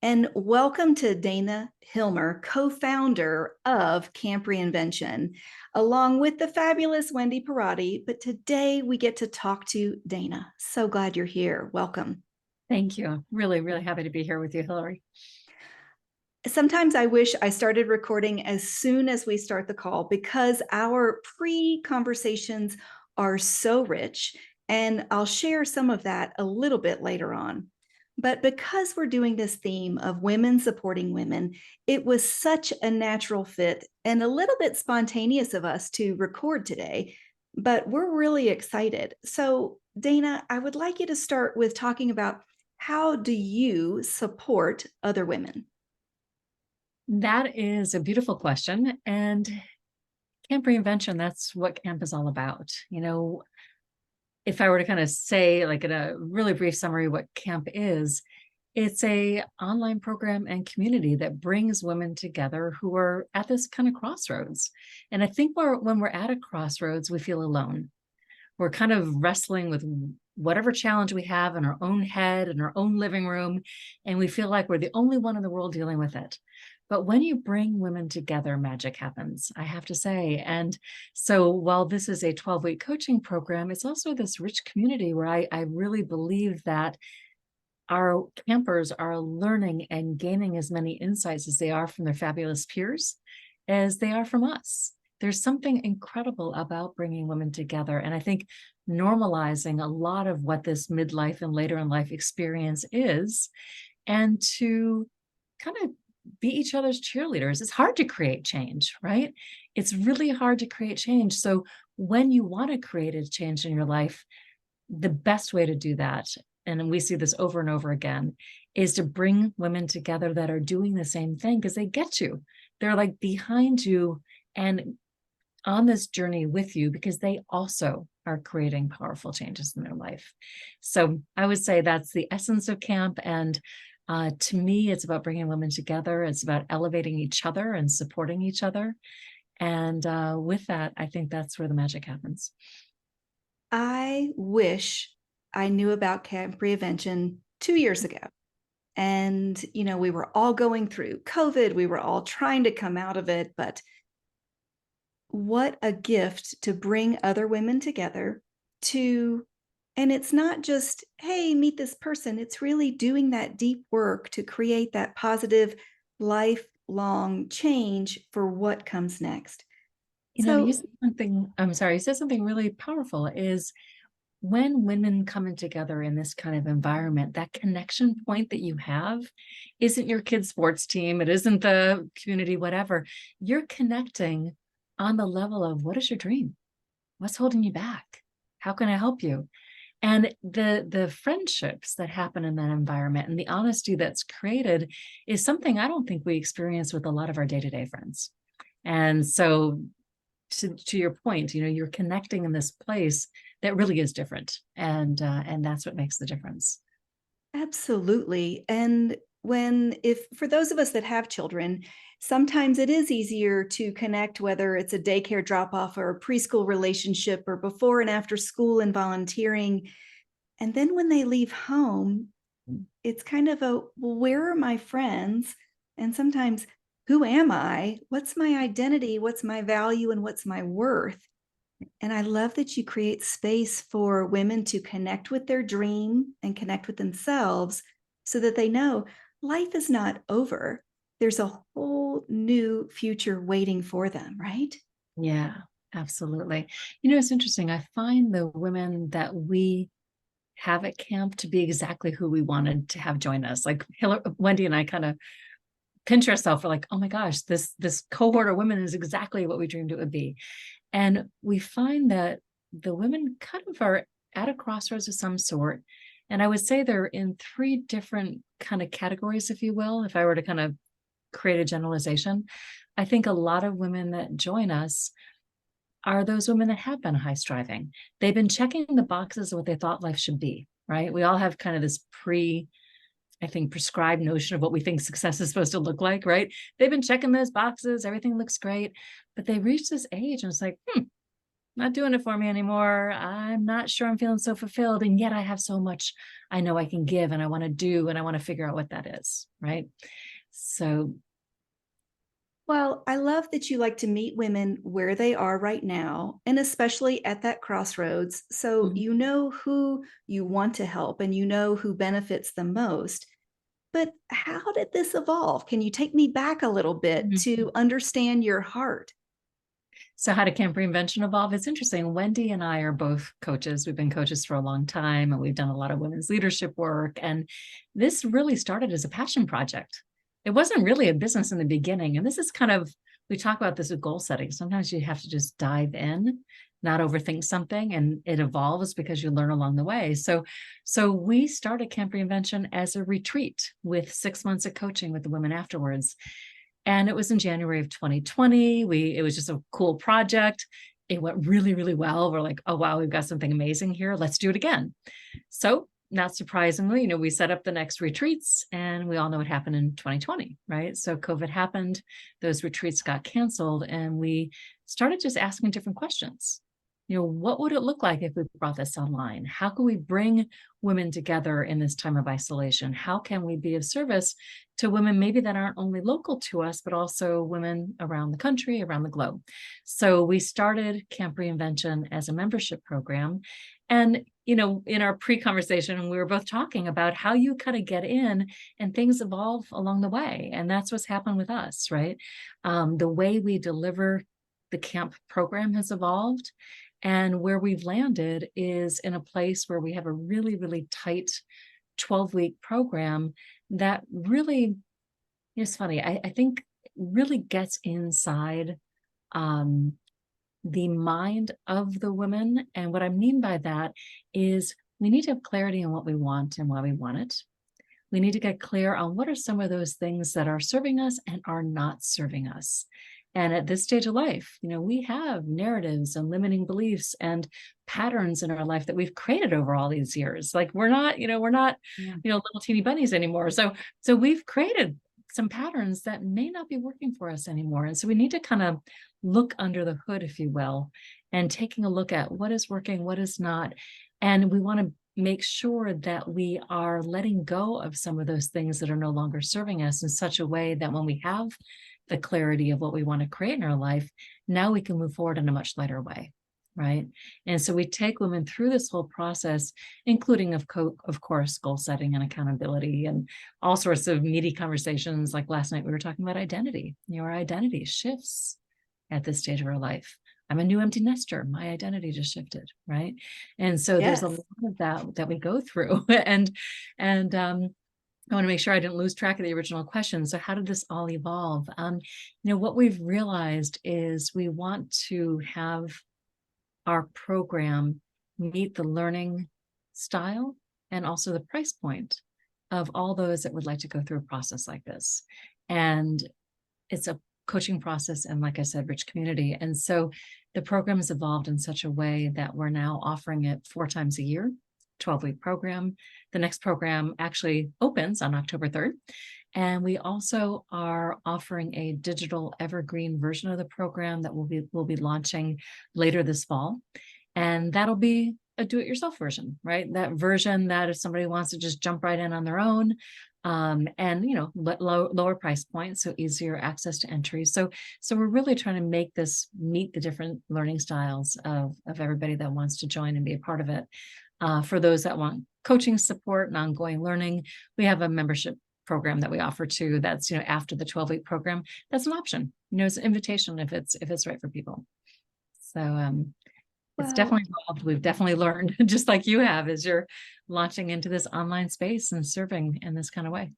and welcome to Dana Hilmer, co-founder of Camp Reinvention, along with the fabulous Wendy Parati. But today we get to talk to Dana. So glad you're here. Welcome. Thank you. Really, really happy to be here with you, Hillary. Sometimes I wish I started recording as soon as we start the call because our pre-conversations are so rich, and I'll share some of that a little bit later on. But because we're doing this theme of women supporting women, it was such a natural fit and a little bit spontaneous of us to record today, but we're really excited. So, Dana, I would like you to start with talking about how do you support other women? That is a beautiful question. And Camp Reinvention, that's what camp is all about. If I were to kind of say, like in a really brief summary, what camp is, it's a online program and community that brings women together who are at this kind of crossroads. And I think when we're at a crossroads, we feel alone. We're kind of wrestling with whatever challenge we have in our own head, in our own living room, and we feel like we're the only one in the world dealing with it. But when you bring women together, magic happens, I have to say. And so while this is a 12-week coaching program, it's also this rich community where I really believe that our campers are learning and gaining as many insights as they are from their fabulous peers as they are from us. There's something incredible about bringing women together. And I think normalizing a lot of what this midlife and later in life experience is, and to kind of be each other's cheerleaders. It's hard to create change, right? It's really hard to create change. So when you want to create a change in your life, the best way to do that, and we see this over and over again, is to bring women together that are doing the same thing because they get you. They're like behind you and on this journey with you because they also are creating powerful changes in their life. So I would say that's the essence of camp. And to me, it's about bringing women together. It's about elevating each other and supporting each other. And with that, I think that's where the magic happens. I wish I knew about Camp Reinvention 2 years ago. And, we were all going through COVID. We were all trying to come out of it. But what a gift to bring other women together and it's not just, hey, meet this person. It's really doing that deep work to create that positive, lifelong change for what comes next. You So, said something, I'm sorry, you said something really powerful is when women coming together in this kind of environment, that connection point that you have isn't your kid's sports team. It isn't the community, whatever. You're connecting on the level of what is your dream? What's holding you back? How can I help you? And the friendships that happen in that environment and the honesty that's created is something I don't think we experience with a lot of our day-to-day friends. And so to your point, you're connecting in this place that really is different. And that's what makes the difference. absolutely. And if for those of us that have children, sometimes it is easier to connect, whether it's a daycare drop off or a preschool relationship or before and after school and volunteering. And then when they leave home, it's kind of well, where are my friends? And sometimes, who am I? What's my identity? What's my value? And what's my worth? And I love that you create space for women to connect with their dream and connect with themselves so that they know life is not over. There's a whole new future waiting for them, right? Yeah, absolutely. It's interesting. I find the women that we have at camp to be exactly who we wanted to have join us. Like Wendy and I kind of pinch ourselves for like, oh my gosh, this cohort of women is exactly what we dreamed it would be. And we find that the women kind of are at a crossroads of some sort. And I would say they're in three different kind of categories, if you will, if I were to kind of create a generalization. I think a lot of women that join us are those women that have been high striving. They've been checking the boxes of what they thought life should be, right? We all have kind of this I think, prescribed notion of what we think success is supposed to look like, right? They've been checking those boxes, everything looks great, but they reach this age and it's like, not doing it for me anymore. I'm not sure I'm feeling so fulfilled. And yet I have so much I know I can give and I want to do, and I want to figure out what that is. Right. So, Well, I love that you like to meet women where they are right now, and especially at that crossroads. So mhm, you know who you want to help and you know who benefits the most. But how did this evolve? Can you take me back a little bit mhm. to understand your heart? So how did Camp Reinvention evolve? It's interesting. Wendy and I are both coaches. We've been coaches for a long time, and we've done a lot of women's leadership work. And this really started as a passion project. It wasn't really a business in the beginning. And this is kind of, we talk about this with goal setting. Sometimes you have to just dive in, not overthink something, and it evolves because you learn along the way. So we started Camp Reinvention as a retreat with 6 months of coaching with the women afterwards. And it was in January of 2020. It was just a cool project. It went really, really well. We're like, oh wow, we've got something amazing here. Let's do it again. So not surprisingly, we set up the next retreats, and we all know what happened in 2020, right? So COVID happened, those retreats got canceled, and we started just asking different questions. What would it look like if we brought this online? How can we bring women together in this time of isolation? How can we be of service to women maybe that aren't only local to us, but also women around the country, around the globe? So we started Camp Reinvention as a membership program. And, in our pre-conversation, we were both talking about how you kind of get in and things evolve along the way. And that's what's happened with us, right? The way we deliver the camp program has evolved. And where we've landed is in a place where we have a really, really tight 12-week program that really is funny. I think really gets inside um, the mind of the women. And what I mean by that is we need to have clarity on what we want and why we want it. We need to get clear on what are some of those things that are serving us and are not serving us. And at this stage of life, we have narratives and limiting beliefs and patterns in our life that we've created over all these years. Like we're not, Yeah. little teeny bunnies anymore. So we've created some patterns that may not be working for us anymore. And so we need to kind of look under the hood, if you will, and taking a look at what is working, what is not. And we want to make sure that we are letting go of some of those things that are no longer serving us in such a way that when we have the clarity of what we want to create in our life, now we can move forward in a much lighter way. Right. And so we take women through this whole process, including, of course, goal setting and accountability and all sorts of meaty conversations. Like last night, we were talking about identity. Our identity shifts at this stage of our life. I'm a new empty nester. My identity just shifted, right? And so there's a Yes. lot of that we go through, and I want to make sure I didn't lose track of the original question. So how did this all evolve? What we've realized is we want to have our program meet the learning style and also the price point of all those that would like to go through a process like this. And it's a coaching process and, like I said, rich community. And so the program has evolved in such a way that we're now offering it 4 times a year, 12-week program. The next program actually opens on October 3rd. And we also are offering a digital evergreen version of the program that we'll be launching later this fall. And that'll be a do-it-yourself version, right? That version that if somebody wants to just jump right in on their own, and lower price points, so easier access to entry. So we're really trying to make this meet the different learning styles of everybody that wants to join and be a part of it. For those that want coaching support and ongoing learning, we have a membership program that we offer too. That's after the 12-week program. That's an option. It's an invitation if it's right for people. So it's Well, definitely evolved. We've definitely learned, just like you have, as you're launching into this online space and serving in this kind of way.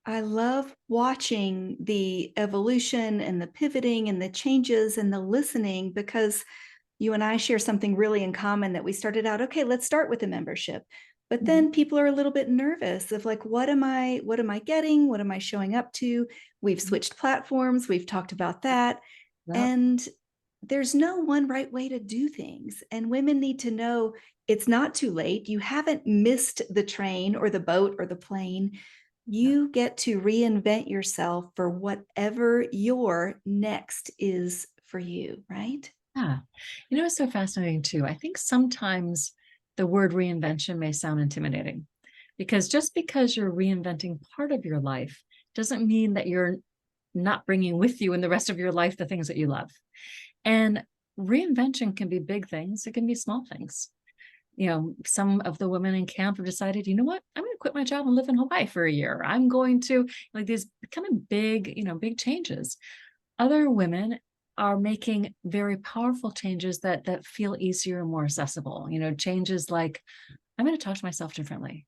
I love watching the evolution and the pivoting and the changes and the listening because you and I share something really in common that we started out, okay, let's start with the membership. But Mhm. then people are a little bit nervous of like, what am I getting? What am I showing up to? We've switched platforms. We've talked about that. Yep. And there's no one right way to do things. And women need to know it's not too late. You haven't missed the train or the boat or the plane. Yep. You get to reinvent yourself for whatever your next is for you, right? Yeah. It's so fascinating too. I think sometimes the word reinvention may sound intimidating because just because you're reinventing part of your life doesn't mean that you're not bringing with you in the rest of your life the things that you love. And reinvention can be big things, it can be small things. Some of the women in camp have decided, you know what, I'm going to quit my job and live in Hawaii for a year. I'm going to like these kind of big, big changes. Other women are making very powerful changes that feel easier and more accessible. Changes like I'm going to talk to myself differently,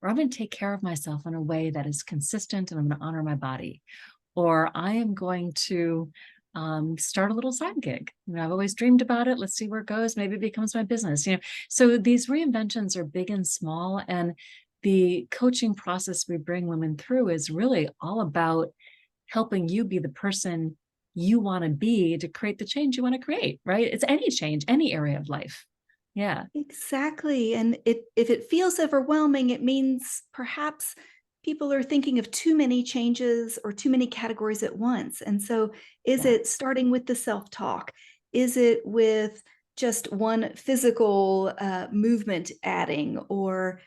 or I'm going to take care of myself in a way that is consistent and I'm going to honor my body, or I am going to start a little side gig. I've always dreamed about it. Let's see where it goes. Maybe it becomes my business. So these reinventions are big and small. And the coaching process we bring women through is really all about helping you be the person you want to be to create the change you want to create, right? It's any change, any area of life. Yeah. Exactly. And if it feels overwhelming, it means perhaps people are thinking of too many changes or too many categories at once. And so, is Yeah. it starting with the self talk? Is it with just one physical movement adding, or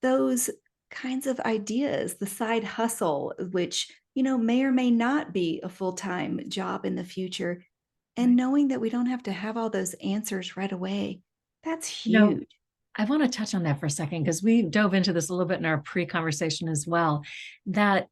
those kinds of ideas, the side hustle, which, may or may not be a full time job in the future? And Right. knowing that we don't have to have all those answers right away, that's You know, huge. I want to touch on that for a second because we dove into this a little bit in our pre-conversation as well, that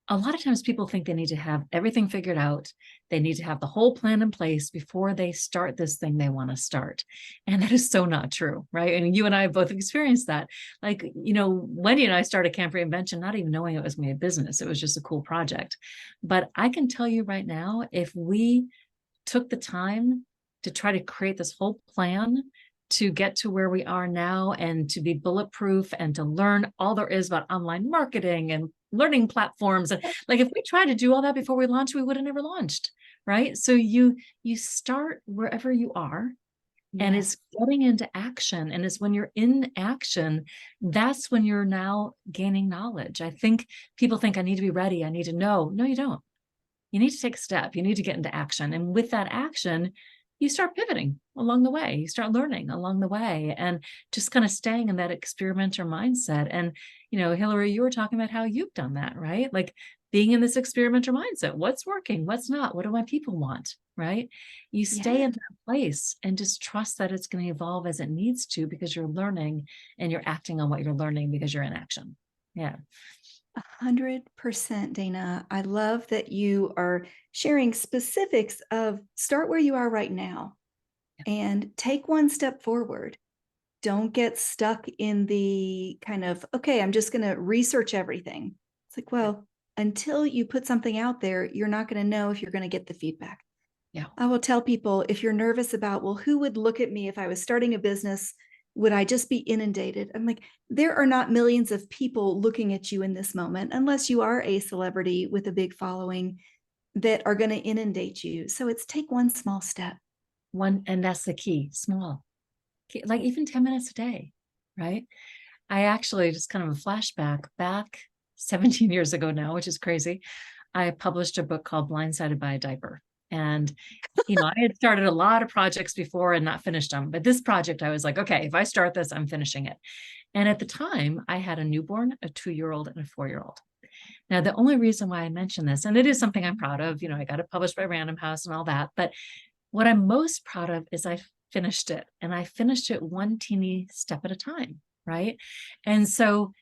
a lot of times people think they need to have everything figured out. They need to have the whole plan in place before they start this thing they want to start. And that is so not true, right? And you and I have both experienced that. Like, Wendy and I started Camp Reinvention, not even knowing it was going to be a business. It was just a cool project. But I can tell you right now, if we took the time to try to create this whole plan to get to where we are now and to be bulletproof and to learn all there is about online marketing and learning platforms. And like if we tried to do all that before we launched, we would have never launched. Right. So you start wherever you are, and Yes. it's getting into action. And it's when you're in action, that's when you're now gaining knowledge. I think people think I need to be ready. I need to know. No, you don't. You need to take a step. You need to get into action. And with that action, you start pivoting along the way. You start learning along the way and just kind of staying in that experimenter mindset. And, Hillary, you were talking about how you've done that, right? Like being in this experimenter mindset. What's working? What's not? What do my people want? Right? You stay Yeah. in that place and just trust that it's going to evolve as it needs to because you're learning and you're acting on what you're learning because you're in action. Yeah. 100%, Dana. I love that you are sharing specifics of start where you are right now and take one step forward. Don't get stuck in the kind of, okay, I'm just going to research everything. It's like, Yeah. well, until you put something out there, you're not going to know if you're going to get the feedback. Yeah. I will tell people, if you're nervous about, well, who would look at me if I was starting a business? Would I just be inundated? I'm like, there are not millions of people looking at you in this moment, unless you are a celebrity with a big following, that are going to inundate you. So it's take one small step. And that's the key, small, like even 10 minutes a day, right? I actually just kind of a flashback back 17 years ago now, which is crazy. I published a book called Blindsided by a Diaper. And, I had started a lot of projects before and not finished them. But this project, I was like, okay, if I start this, I'm finishing it. And at the time, I had a newborn, a 2-year-old, and a 4-year-old. Now, the only reason why I mention this, and it is something I'm proud of, I got it published by Random House and all that. But what I'm most proud of is I finished it, and I finished it one teeny step at a time. Right. And so,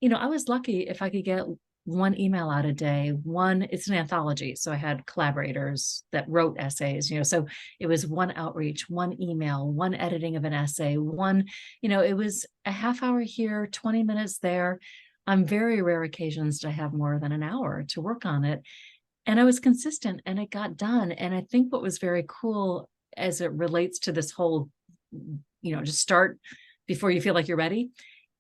I was lucky if I could get one email out a day. It's an anthology. So I had collaborators that wrote essays, so it was one outreach, one email, one editing of an essay, it was a half hour here, 20 minutes there. On very rare occasions, to have more than an hour to work on it. And I was consistent and it got done. And I think what was very cool as it relates to this whole, just start before you feel like you're ready,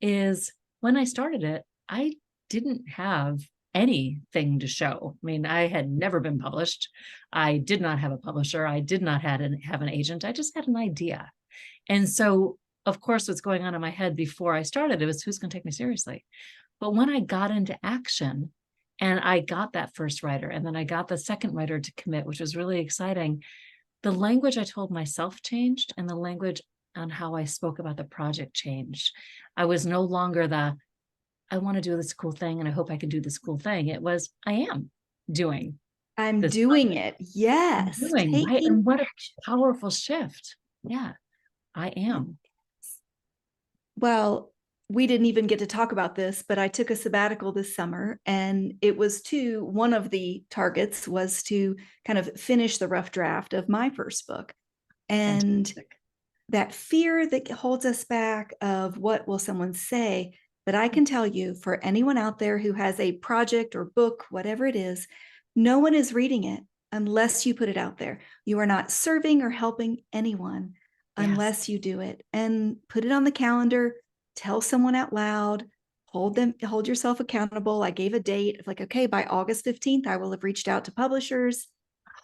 is when I started it, I didn't have anything to show. I mean, I had never been published. I did not have a publisher. I did not have an agent. I just had an idea. And so, of course, what's going on in my head before I started, it was who's going to take me seriously? But when I got into action and I got that first writer and then I got the second writer to commit, which was really exciting, the language I told myself changed, and the language on how I spoke about the project changed. I was no longer the, I want to do this cool thing and I hope I can do this cool thing. It was, I am doing I'm this doing project. it. I'm Yes. doing, right? Taking And what a action. powerful shift. Yeah, I Yes. am. Well, we didn't even get to talk about this, but I took a sabbatical this summer, and it was to one of the targets was to kind of finish the rough draft of my first book. And Fantastic. that fear that holds us back of what will someone say. But I can tell you, for anyone out there who has a project or book, whatever it is, no one is reading it unless you put it out there. You are not serving or helping anyone Yes. unless you do it, and put it on the calendar, tell someone out loud, hold yourself accountable. I gave a date of like, okay, by August 15th, I will have reached out to publishers.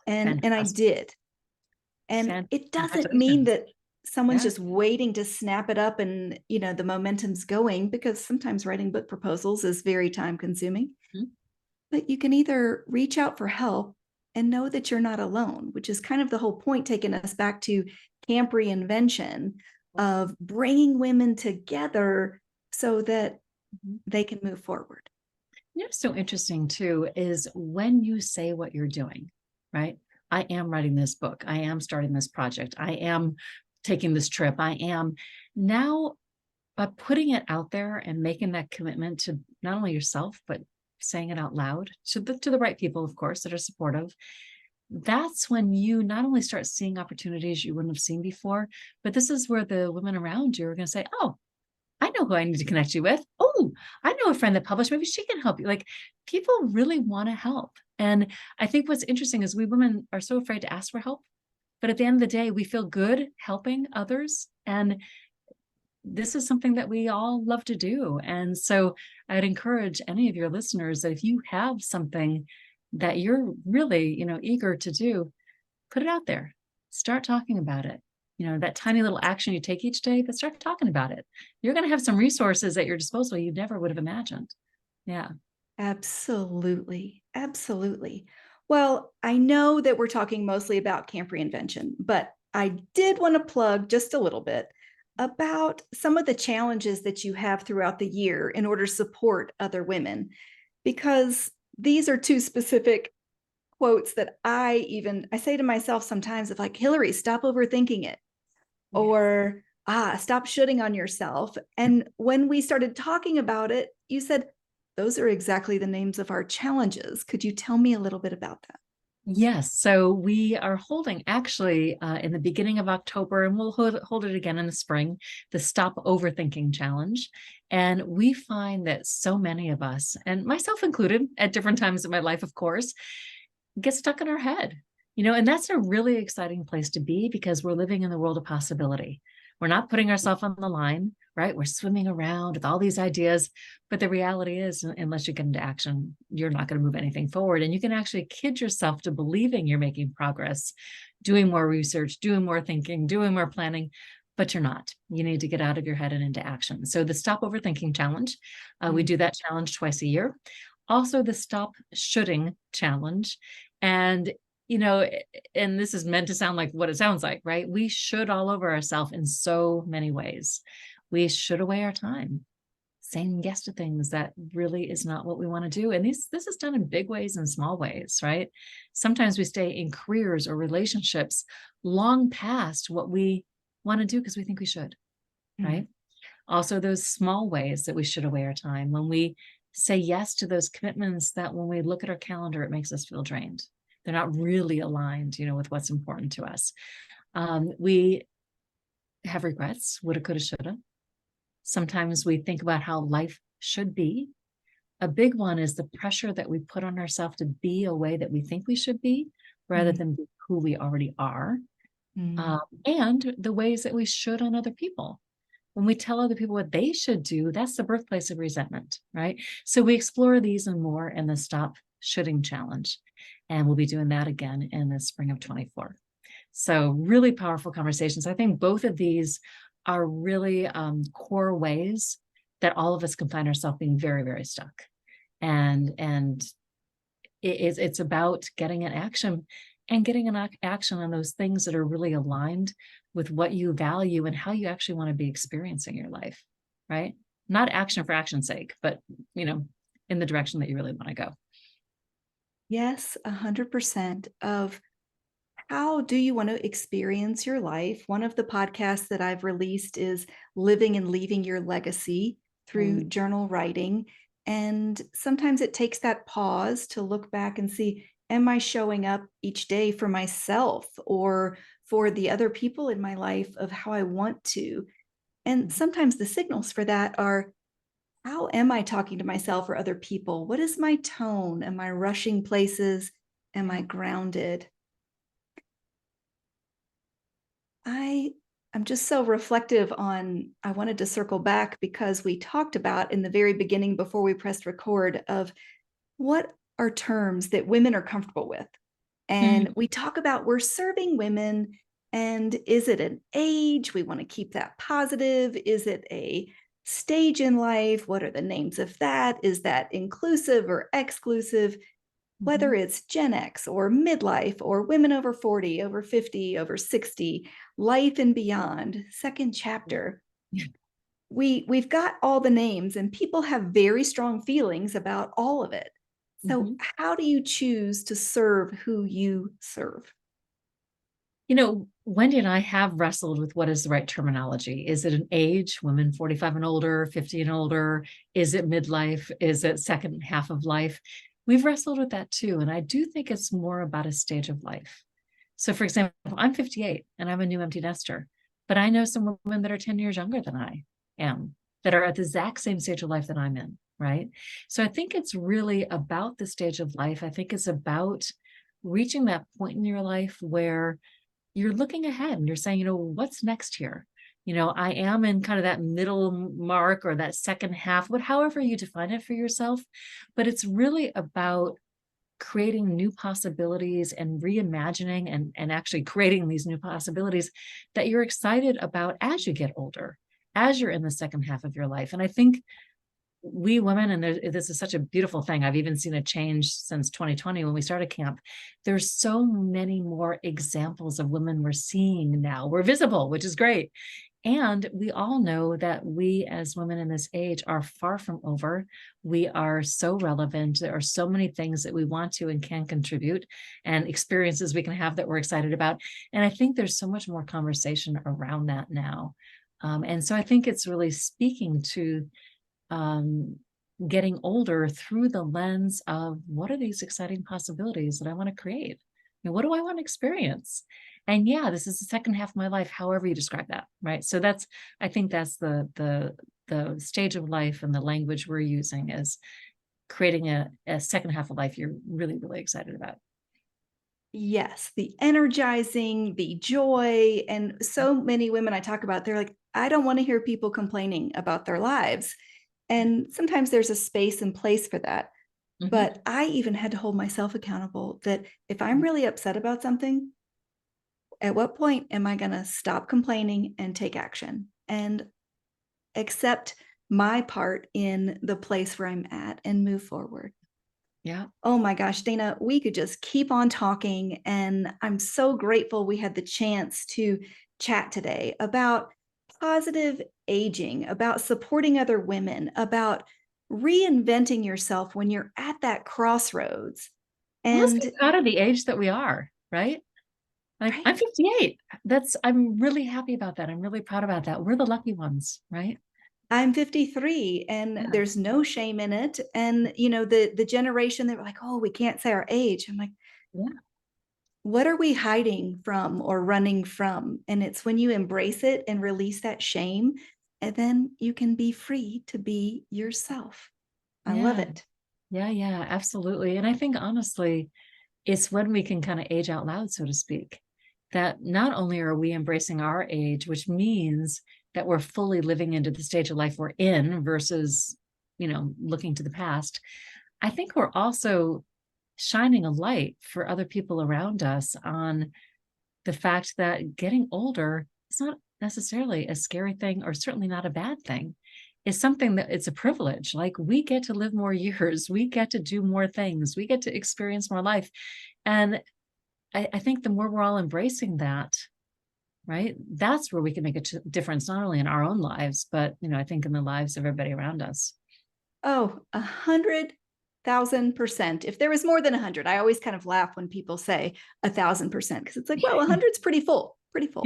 And I Fantastic. did. And it doesn't mean Congratulations. that someone's Yeah. just waiting to snap it up and, the momentum's going, because sometimes writing book proposals is very time consuming. Mhm. But you can either reach out for help and know that you're not alone, which is kind of the whole point, taking us back to Camp Reinvention, of bringing women together so that Mhm. they can move forward. So interesting too is when you say what you're doing, right? I am writing this book. I am starting this project. I am taking this trip. I am now, by putting it out there and making that commitment to not only yourself, but saying it out loud to the right people, of course, that are supportive. That's when you not only start seeing opportunities you wouldn't have seen before, but this is where the women around you are going to say, oh, I know who I need to connect you with. Oh, I know a friend that published. Maybe she can help you. Like, people really want to help. And I think what's interesting is we women are so afraid to ask for help. But at the end of the day, we feel good helping others. And this is something that we all love to do. And so I'd encourage any of your listeners that if you have something that you're really, eager to do, put it out there. Start talking about it. That tiny little action you take each day, but start talking about it. You're going to have some resources at your disposal you never would have imagined. Yeah. Absolutely. Absolutely. Well, I know that we're talking mostly about Camp Reinvention, but I did want to plug just a little bit about some of the challenges that you have throughout the year in order to support other women, because these are two specific quotes that I say to myself sometimes, of like, Hillary, stop overthinking it, Yes. or stop shooting on yourself. And when we started talking about it, you said, those are exactly the names of our challenges. Could you tell me a little bit about that? Yes. So we are holding actually in the beginning of October, and we'll hold it again in the spring, the Stop Overthinking Challenge. And we find that so many of us, and myself included at different times in my life, of course, get stuck in our head, and that's a really exciting place to be because we're living in the world of possibility. We're not putting ourselves on the line, right? We're swimming around with all these ideas. But the reality is, unless you get into action, you're not going to move anything forward. And you can actually kid yourself to believing you're making progress, doing more research, doing more thinking, doing more planning, but you're not. You need to get out of your head and into action. So the Stop Overthinking Challenge, we do that challenge twice a year. Also the Stop Shoulding Challenge. And and this is meant to sound like what it sounds like, right? We should all over ourselves in so many ways. We should away our time, saying yes to things that really is not what we want to do. And this is done in big ways and small ways, right? Sometimes we stay in careers or relationships long past what we want to do because we think we should, right? Also, those small ways that we should away our time, when we say yes to those commitments that when we look at our calendar, it makes us feel drained. They're not really aligned, with what's important to us. We have regrets, woulda, coulda, shoulda. Sometimes we think about how life should be. A big one is the pressure that we put on ourselves to be a way that we think we should be rather than be who we already are. And the ways that we should on other people. When we tell other people what they should do, that's the birthplace of resentment, right? So we explore these and more in the Stop Shoulding Challenge. And we'll be doing that again in the spring of 24. So really powerful conversations. I think both of these are really core ways that all of us can find ourselves being very, very stuck. And it's about getting in action and getting an action on those things that are really aligned with what you value and how you actually want to be experiencing your life, right? Not action for action's sake, but, in the direction that you really want to go. Yes, 100% of how do you want to experience your life? One of the podcasts that I've released is Living and Leaving Your Legacy through Mm. journal writing. And sometimes it takes that pause to look back and see, am I showing up each day for myself or for the other people in my life of how I want to? And sometimes the signals for that are, how am I talking to myself or other people? What is my tone? Am I rushing places? Am I grounded? I'm just so reflective on, I wanted to circle back because we talked about in the very beginning before we pressed record of what are terms that women are comfortable with. And Mm. we talk about we're serving women, and is it an age? We want to keep that positive. Is it a stage in life? What are the names of that? Is that inclusive or exclusive? Whether Mhm. it's Gen X or midlife or women over 40, over 50, over 60, life and beyond, second chapter. Yeah. We've got all the names and people have very strong feelings about all of it. So Mhm. how do you choose to serve who you serve? Wendy and I have wrestled with what is the right terminology. Is it an age, women 45 and older, 50 and older? Is it midlife? Is it second half of life? We've wrestled with that too. And I do think it's more about a stage of life. So, for example, I'm 58 and I'm a new empty nester, but I know some women that are 10 years younger than I am, that are at the exact same stage of life that I'm in, right? So I think it's really about the stage of life. I think it's about reaching that point in your life where you're looking ahead and you're saying, what's next here? I am in kind of that middle mark or that second half, however you define it for yourself. But it's really about creating new possibilities and reimagining and actually creating these new possibilities that you're excited about as you get older, as you're in the second half of your life. And I think we women, and this is such a beautiful thing. I've even seen a change since 2020 when we started camp. There's so many more examples of women we're seeing now. We're visible, which is great. And we all know that we as women in this age are far from over. We are so relevant. There are so many things that we want to and can contribute and experiences we can have that we're excited about. And I think there's so much more conversation around that now. And so I think it's really speaking to um, getting older through the lens of what are these exciting possibilities that I want to create? What do I want to experience? And yeah, this is the second half of my life, however you describe that, right? So I think that's the stage of life and the language we're using is creating a second half of life you're really, really excited about. Yes, the energizing, the joy. And so many women I talk about, they're like, I don't want to hear people complaining about their lives. And sometimes there's a space and place for that. Mhm. But I even had to hold myself accountable that if I'm really upset about something, at what point am I going to stop complaining and take action and accept my part in the place where I'm at and move forward? Yeah. Oh my gosh, Dana, we could just keep on talking. And I'm so grateful we had the chance to chat today about positive aging, about supporting other women, about reinventing yourself when you're at that crossroads. Well, let's be And proud of the age that we are, right? Like right, I'm 58. I'm really happy about that. I'm really proud about that. We're the lucky ones, right? I'm 53 and Yeah. there's no shame in it. And the generation that were like, oh, we can't say our age. I'm like, Yeah. what are we hiding from or running from? And it's when you embrace it and release that shame, and then you can be free to be yourself. I love Yeah. it. Yeah. Yeah. Absolutely. And I think honestly, it's when we can kind of age out loud, so to speak, that not only are we embracing our age, which means that we're fully living into the stage of life we're in versus, looking to the past. I think we're also shining a light for other people around us on the fact that getting older is not necessarily a scary thing or certainly not a bad thing. It's something that it's a privilege. Like we get to live more years, we get to do more things, we get to experience more life. And I think the more we're all embracing that, right, that's where we can make a difference, not only in our own lives, but, I think in the lives of everybody around us. Oh, 100,000%. If there was more than 100, I always kind of laugh when people say 1,000%, because it's like, well, 100's pretty full, pretty Yeah. full.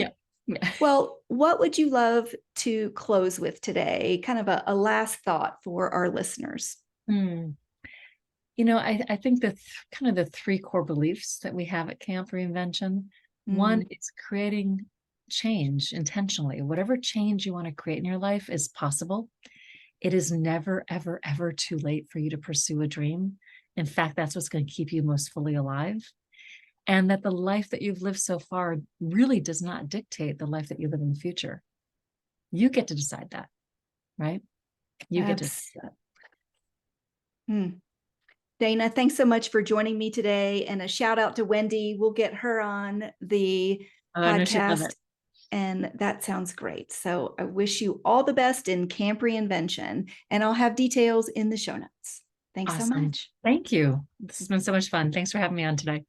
Yeah. Well, what would you love to close with today? Kind of a last thought for our listeners. Hmm. I think that kind of the three core beliefs that we have at Camp Reinvention. One Mm, is creating change intentionally. Whatever change you want to create in your life is possible. It is never, ever, ever too late for you to pursue a dream. In fact, that's what's going to keep you most fully alive. And that the life that you've lived so far really does not dictate the life that you live in the future. You get to decide that, right? You get to abs- decide that. mm. Dana, thanks so much for joining me today. And a shout out to Wendy. We'll get her on the Oh, no, she'd love podcast. it. And that sounds great. So I wish you all the best in Camp Reinvention. And I'll have details in the show notes. Thanks so Awesome. much. Thank you. This has been so much fun. Thanks for having me on today.